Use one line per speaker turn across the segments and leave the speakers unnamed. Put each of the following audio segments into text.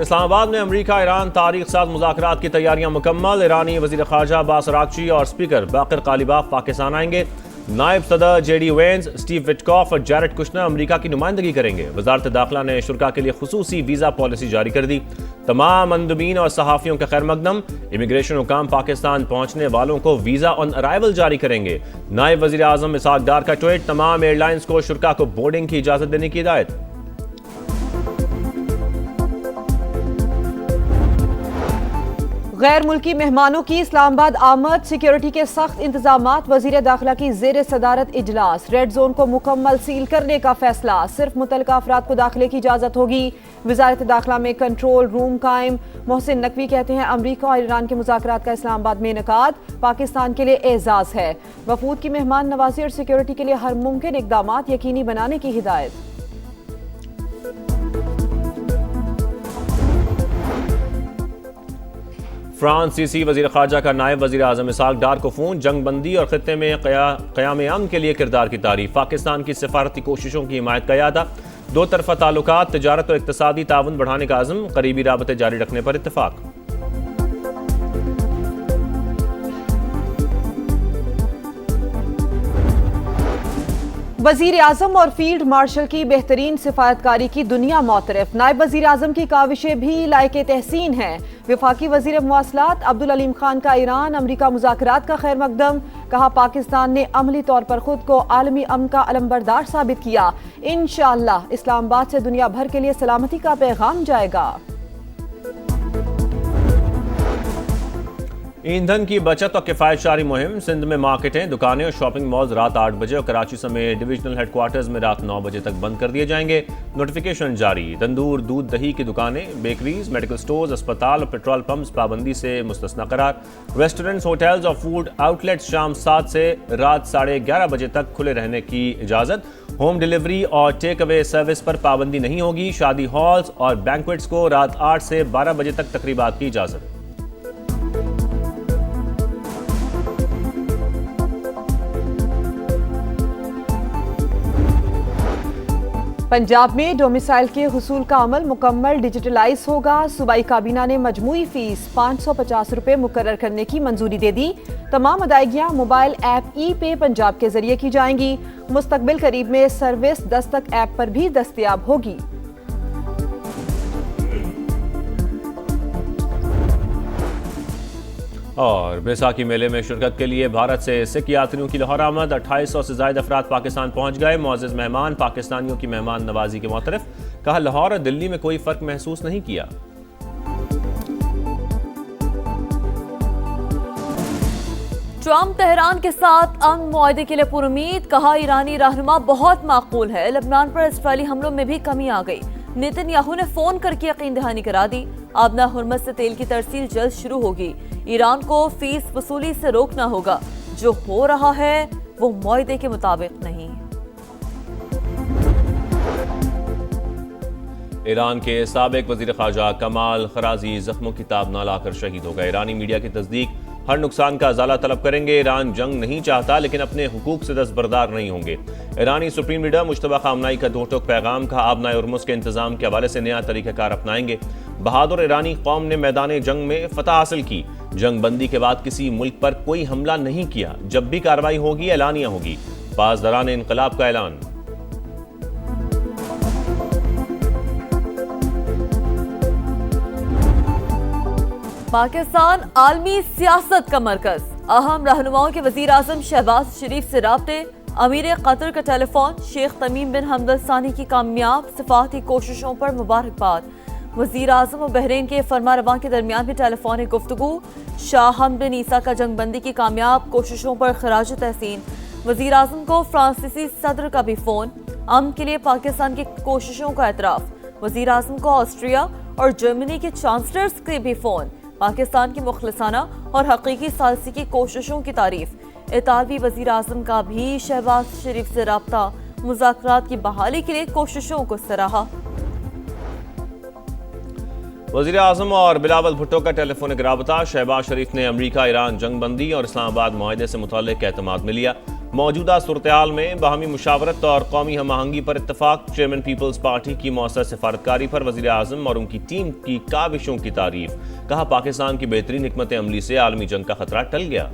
इस्लामाबाद में अमरीका ईरान तारीख साथ मुज़ाकरात की तैयारियां मुकम्मल। ईरानी वज़ीर ख़ारजा अब्बास अराग़ची और स्पीकर बाक़िर क़ालिबाफ़ पाकिस्तान आएंगे। नायब सदर जेडी वेंस, स्टीव विटकॉफ और जैरेड कुशनर अमरीका की नुमाइंदगी करेंगे। वज़ारत दाखिला ने शुरा के लिए खुसूसी वीज़ा पॉलिसी जारी कर दी। तमाम मंदुबीन और सहाफ़ियों का खैर मकदम। इमिग्रेशन हुकाम पाकिस्तान पहुंचने वालों को वीज़ा ऑन अराइवल जारी करेंगे। नायब वज़ीर आज़म इसहाक़ डार का ट्वीट। तमाम एयरलाइंस को शुरा को बोर्डिंग की इजाज़त देने की हिदायत।
गैर मुल्की मेहमानों की इस्लामाबाद आमद, सिक्योरिटी के सख्त इंतजामात। वजीर दाखिला की जेर सदारत इजलास। रेड जोन को मुकम्मल सील करने का फैसला। सिर्फ मुतलका अफराद को दाखिले की इजाजत होगी। वजारत दाखिला में कंट्रोल रूम कायम। मोहसिन नकवी कहते हैं अमरीका और ईरान के मुज़ाकरात का इस्लामाबाद में इनेकाद पाकिस्तान के लिए एजाज है। वफूद की मेहमान नवाजी और सिक्योरिटी के लिए हर मुमकिन इकदाम यकीनी बनाने की हिदायत।
फ्रांसीसी वज़ीर ख़ारजा का नायब वज़ीर आज़म इसहाक़ डार को फ़ोन। जंग बंदी और ख़ित्ते में क़याम अमन के लिए किरदार की तारीफ। पाकिस्तान की सिफारती कोशिशों की हिमायत का यादा। दो तरफ़ा ताल्लुकात, तिजारत और इक़्तिसादी ताउन बढ़ाने का अज़्म। करीबी राबते जारी रखने पर इत्तफ़ाक़।
वजीर आजम और फील्ड मार्शल की बेहतरीन सिफारतकारी की दुनिया मोतरफ। नायब वजीर आजम की काविशें भी लायके तहसीन हैं। वफाकी वजीर मुवासलात अब्दुल अलीम खान का ईरान अमरीका मुज़ाकरात का खैर मकदम। कहा पाकिस्तान ने अमली तौर पर खुद को आलमी अमन का अलंबरदार साबित किया। इंशाअल्लाह इस्लामाबाद से दुनिया भर के लिए सलामती का पैगाम जाएगा।
ईंधन की बचत और किफ़ायत शारी मुहिम। सिंध में मार्केटें, दुकानें और शॉपिंग मॉल्स रात 8 बजे और कराची समेत डिविजनल हेडक्वार्टर्स में रात 9 बजे तक बंद कर दिए जाएंगे। नोटिफिकेशन जारी। तंदूर, दूध, दही की दुकानें, बेकरीज, मेडिकल स्टोर्स, अस्पताल और पेट्रोल पंप्स पाबंदी से मुस्तस्ना करार। रेस्टोरेंट्स, होटल्स और फूड आउटलेट्स शाम 7 से रात 11:30 बजे तक खुले रहने की इजाज़त। होम डिलीवरी और टेक अवे सर्विस पर पाबंदी नहीं होगी। शादी हॉल्स और बैंक्वेट्स को रात 8 से 12 बजे तक तकरीबात की इजाज़त।
पंजाब में डोमिसाइल के हुसूल का अमल मुकम्मल डिजिटलाइज होगा। सूबाई काबीना ने मजमूई फीस 550 रुपये मुकर्रर करने की मंजूरी दे दी। तमाम अदायगियां मोबाइल ऐप ई पे पंजाब के जरिए की जाएंगी। मुस्तकबिल करीब में सर्विस दस्तक ऐप पर भी दस्तयाब होगी।
और बैसाखी मेले में शिरकत के लिए भारत से सिख यात्रियों की लाहौर आमद। 2800 से ज्यादा अफराद पाकिस्तान पहुंच गए। मुअज़्ज़ज़ मेहमान पाकिस्तानियों की मेहमान नवाजी के मुतरफ। कहा लाहौर और दिल्ली में कोई फर्क महसूस नहीं किया।
ट्रंप तेहरान के साथ अमन मुआहदे के लिए पुरुमीद। कहा ईरानी रहनुमा बहुत माकूल है। लेबनान पर इसराइली हमलों में भी कमी आ गई। नेतन्याहू ने फोन करके यकीन दहानी करा दी। आबना हुर्मस से तेल की तरसील जल्द शुरू होगी। ईरान को फीस वसूली से रोकना होगा। जो हो रहा है वो मुआहदे के मुताबिक नहीं।
ईरान के साबिक वजीर ख़ारजा कमाल खराजी जख्मों की ताब न लाकर शहीद हो गए। ईरानी मीडिया की तस्दीक हर नुकसान का अजाला तलब करेंगे। ईरान जंग नहीं चाहता लेकिन अपने हुकूक से दस्तबरदार नहीं होंगे। ईरानी सुप्रीम लीडर मुश्तबा खामनाई का दो टोक पैगाम। का आबना उर्मुस के इंतजाम के हवाले से नया तरीक़ाकार अपनाएंगे। बहादुर ईरानी कौम ने मैदान जंग में फतह हासिल की। जंग बंदी के बाद किसी मुल्क पर कोई हमला नहीं किया। जब भी कार्रवाई होगी एलानिया होगी। पासदारान इनकलाब का ऐलान।
पाकिस्तान आलमी सियासत का मरकज। अहम रहनुमाओं के वजीर आजम शहबाज शरीफ से राब्ते। अमीर कतर का टेलीफोन। शेख तमीम बिन हमद अल सानी की कामयाब सिफारती कोशिशों पर मुबारकबाद। वजीर आजम और बहरीन के फरमा रवां के दरमियान भी टेलीफोनिक गुफ्तगू। शाह हमद बिन ईसा का जंग बंदी की कामयाब कोशिशों पर खराज तहसीन। वजीर आजम को फ्रांसीसी सदर का भी फोन। अमन के लिए पाकिस्तान की कोशिशों का एतराफ। वजीर आजम को ऑस्ट्रिया और जर्मनी के चांसलर्स के भी फोन। पाकिस्तान की मुखलिसाना और हकीकी सालसी की कोशिशों की तारीफ। इतालवी वजीर आजम का भी शहबाज शरीफ से राब्ता। मुज़ाकरात की बहाली के लिए कोशिशों को सराहा।
वज़ीर आज़म और बिलावल भुट्टो का टेलीफोनिक राबता। शहबाज शरीफ ने अमरीका ईरान जंग बंदी और इस्लामाबाद मुआहदे से मुताल्लिक एतमाद में लिया। मौजूदा सूरत-ए-हाल में बाहमी मुशावरत और कौमी हम आहंगी पर इत्तफाक। चेयरमैन पीपल्स पार्टी की मौसर सिफारतकारी पर वज़ीर आज़म और उनकी टीम की काविशों की तारीफ। कहा, पाकिस्तान की बेहतरीन हिकमत अमली से आलमी जंग का खतरा टल गया।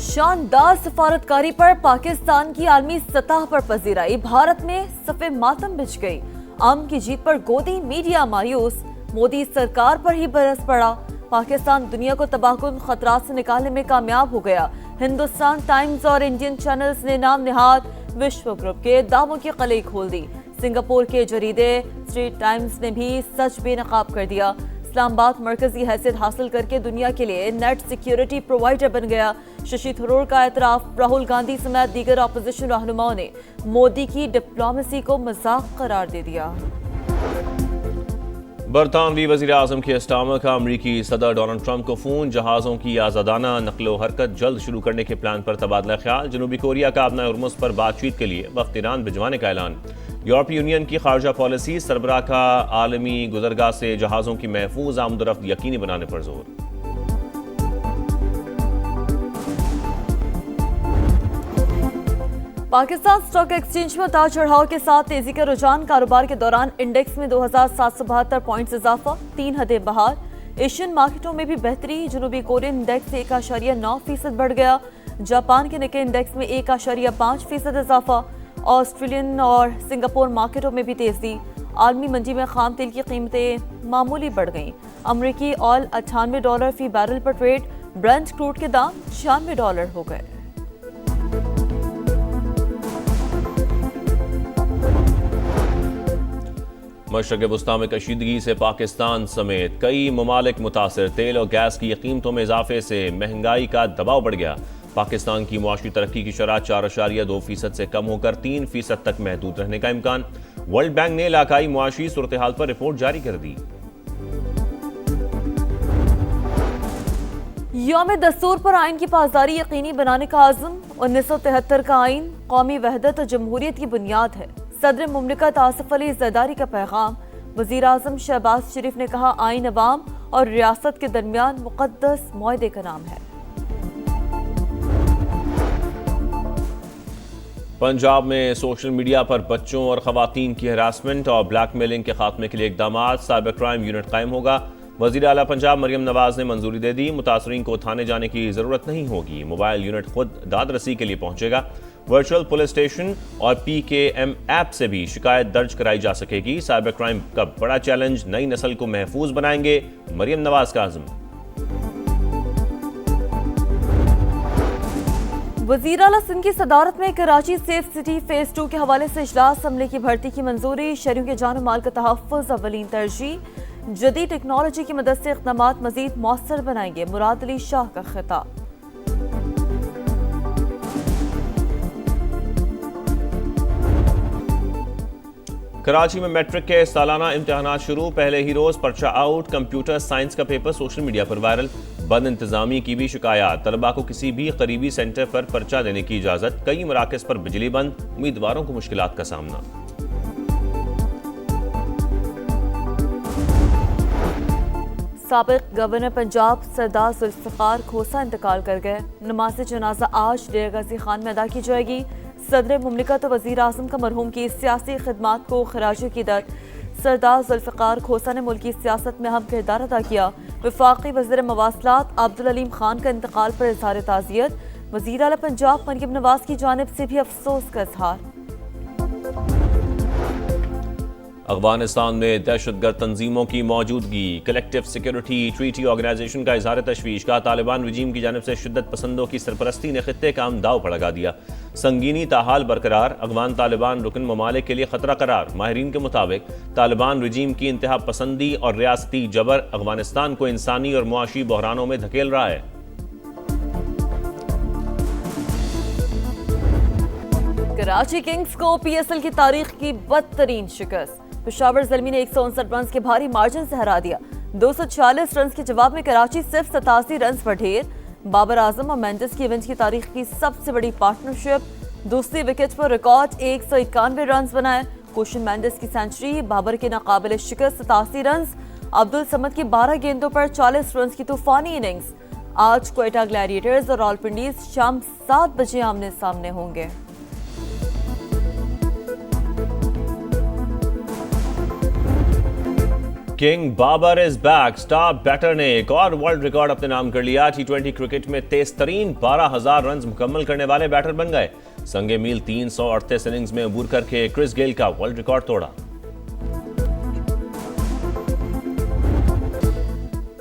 शानदार सफारतकारी पर पाकिस्तान की आलमी सतह पर पजीराई। भारत में सफ़े मातम बिछ गई। आम की जीत पर गोदी, मीडिया मायूस। मोदी सरकार पर ही बरस पड़ा। पाकिस्तान दुनिया को तबाहकुन खतरात से निकालने में कामयाब हो गया। हिंदुस्तान टाइम्स और इंडियन चैनल्स ने नाम निहाद विश्व ग्रुप के दावों की कलई खोल दी। सिंगापुर के जरीदे स्ट्रीट टाइम्स ने भी सच बेनकाब कर दिया। इस्लामाबाद मरकजी हैसियत हासिल करके दुनिया के लिए नेट सिक्योरिटी प्रोवाइडर बन गया। शशि थरूर का एतराफ। राहुल गांधी समेत दीगर अपोजिशन रहनुमाओं ने मोदी की डिप्लोमेसी को मजाक करार दे दिया।
बरतानवी वज़ीर आज़म के इस्तामा का अमरीकी सदर डोनाल्ड ट्रंप को फ़ोन। जहाज़ों की आज़ादाना नकलो हरकत जल्द शुरू करने के प्लान पर तबादला ख्याल। जनूबी कोरिया का अपना हुर्मुज़ पर बातचीत के लिए वफ़द ईरान भिजवाने का ऐलान। यूरोपीय यूनियन की खारजा पॉलिसी। सरबराह का आलमी गुज़रगाह से जहाज़ों की महफूज आमदोरफ्त यकीनी बनाने पर जोर।
पाकिस्तान स्टॉक एक्सचेंज में उतार चढ़ाव के साथ तेजी का रुझान। कारोबार के दौरान इंडेक्स में 2772 पॉइंट्स इजाफा, 3 हदें बहार। एशियन मार्केटों में भी बेहतरी। जनूबी कोरियन इंडेक्स 1.9% बढ़ गया। जापान के निक्के इंडेक्स में 1.5% इजाफा। ऑस्ट्रेलियन और सिंगापुर मार्केटों में भी तेजी। आलमी मंडी में खाम तेल की कीमतें मामूली बढ़ गईं। अमरीकी ऑयल $98 फी बैरल पर ट्रेड। ब्रेंट क्रूड के दाम $96 हो गए।
मशरक़ वस्ता में कशीदगी से पाकिस्तान समेत कई ममालिक मुतासिर। तेल और गैस की कीमतों में इजाफे से महंगाई का दबाव बढ़ गया। पाकिस्तान की मुआशी तरक्की की शरह 4.2% से कम होकर 3% तक महदूद रहने का इम्कान। वर्ल्ड बैंक ने इलाकाई मुआशी सूरत हाल पर रिपोर्ट जारी कर दी।
यौम दस्तूर पर आइन की पासदारी यकीनी बनाने का आज़म। 1973 का आइन कौमी वहदत और जमहूरियत की बुनियाद है। सदर मुमलिकत आसिफ अली ज़रदारी का पैगाम। वज़ीर आज़म शहबाज शरीफ ने कहा, आइन अवाम और रियासत के दरमियान मुक़द्दस मुआहदे का नाम है।
पंजाब में सोशल मीडिया पर बच्चों और खवातीन की हरासमेंट और ब्लैकमेलिंग के खात्मे के लिए इकदाम। साइबर क्राइम यूनिट कायम होगा। वज़ीर आला पंजाब मरियम नवाज ने मंजूरी दे दी। मुतासरीन को थाने जाने की जरूरत नहीं होगी। मोबाइल यूनिट खुद दाद रसी के लिए पहुंचेगा। वर्चुअल पुलिस स्टेशन और PKM ऐप से भी शिकायत दर्ज कराई जा सकेगी। साइबर क्राइम का बड़ा चैलेंज, नई नस्ल को महफूज बनाएंगे, मरियम नवाज का आज़म।
वज़ीर आला सिंध की सदारत में कराची सेफ सिटी फेज 2 के हवाले से इजलास। अमले की भर्ती की मंजूरी। शहरियों के जान माल का तहफ़्फ़ुज़ अव्वलीन तरजीह। जदीद टेक्नोलॉजी की मदद से इक़दामात मज़ीद मौसर बनाएंगे। मुराद अली शाह का खिताब।
कराची में मैट्रिक के सालाना इम्तिहानात शुरू। पहले ही रोज पर्चा आउट। कंप्यूटर साइंस का पेपर सोशल मीडिया पर वायरल। बद इंतजामी की भी शिकायत। तलबा को किसी भी करीबी सेंटर पर पर्चा देने की इजाजत। कई मराकज़ पर बिजली बंद। उम्मीदवारों को मुश्किलात का सामना।
साबिक गवर्नर पंजाब सरदार जुल्फ़िकार खोसा इंतकाल कर गए। नमाज जनाजा आज डेरा गाजी खान में अदा की जाएगी। सदर मुमलिकत वज़ीर आज़म का मरहूम की सियासी खिदमात को खराज अक़ीदत। सरदार जुल्फ़िकार खोसा ने मुल्की सियासत में अहम किरदार अदा किया। वफ़ाक़ी वज़ीर मवासलात अब्दुल अलीम खान का इंतकाल पर इज़हार ताज़ियत। वज़ीर आला पंजाब मरियम नवाज की जानिब से भी अफसोस का इज़हार।
अफगानिस्तान में दहशतगर्द तंजीमों की मौजूदगी। कलेक्टिव सिक्योरिटी ट्रीटी ऑर्गेनाइजेशन का इज़हार तशवीश। का तालिबान रजीम की जानिब से शिद्दत पसंदों की सरपरस्ती ने खित्ते का दाव पर लगा दिया। संगीनी ताहाल बरकरार। अफगान तालिबान रुकन ममालिक के लिए खतरा करार। माहिरीन के मुताबिक तालिबान रजीम की इंतहा पसंदी और रियासती जबर अफगानिस्तान को इंसानी और मुआशी बहरानों में धकेल रहा है।
कराची किंग्स को PSL की तारीख की बदतरीन शिकस्त। पेशावर ज़ल्मी ने 159 रन के भारी मार्जिन से हरा दिया। 246 रन के जवाब में कराची सिर्फ 87 रन पर ढेर। बाबर आजम और मेंडिस की इवेंट की तारीख की सबसे बड़ी पार्टनरशिप। दूसरी विकेट पर रिकॉर्ड 191 रन बनाए। कुशन मेंडिस की सेंचुरी। बाबर के नाकाबिले शिकस्त 87 रन। अब्दुल समद की 12 गेंदों पर 40 रन की तूफानी इनिंग्स। आज क्वेटा ग्लैडिएटर्स और रावलपिंडी शाम 7 बजे आमने सामने होंगे।
King Babar is back. Star batter ने एक और वर्ल्ड रिकॉर्ड अपने नाम कर लिया। टी20 क्रिकेट में तेज तरीन 12,000 रन मुकम्मल करने वाले बैटर बन गए। संगे मील 338 इनिंग्स में अबूर करके क्रिस गेल का वर्ल्ड रिकॉर्ड तोड़ा।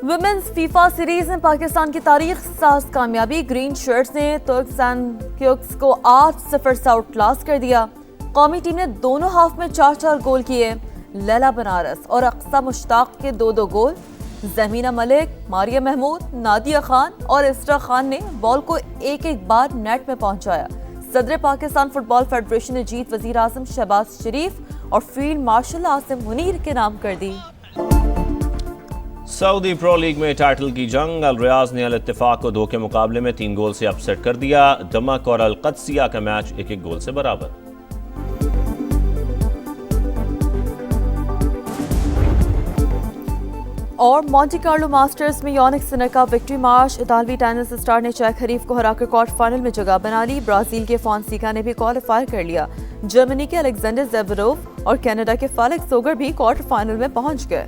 वुमेन्स फीफा सीरीज में पाकिस्तान की तारीख साज कामयाबी। ग्रीन शर्ट्स ने तुर्कमेनिस्तान को 8-0 से आउटक्लास कर दिया। कौमी टीम ने दोनों हाफ में 4-4 गोल किए। लैला बनारस और अक्सा मुश्ताक के 2-2 गोल। जमीना मलिक, मारिया महमूद, नादिया खान और इसरा खान ने बॉल को एक बार नेट में पहुंचाया। सदर पाकिस्तान फुटबॉल फेडरेशन ने जीत वजीर आजम शहबाज शरीफ और फील्ड मार्शल आसिम मुनीर के नाम कर दी।
सऊदी प्रो लीग में टाइटल की जंग। अल रियाज ने अल इत्तेफाक को 2 के मुकाबले में 3 गोल से अपसेट कर दिया। दमक और अल कदसिया का मैच 1-1 गोल से बराबर।
और मॉन्टे कार्लो मास्टर्स में यानिक सिनर का विक्ट्री मार्च। इतालवी टेनिस स्टार ने चेक हरीफ को हराकर क्वार्टर फाइनल में जगह बना ली। ब्राजील के फॉन्सिका ने भी क्वालिफाई कर लिया। जर्मनी के अलेक्जेंडर ज़ेवरोव और कनाडा के फेलिक्स सोगर भी क्वार्टर फाइनल में पहुंच गए।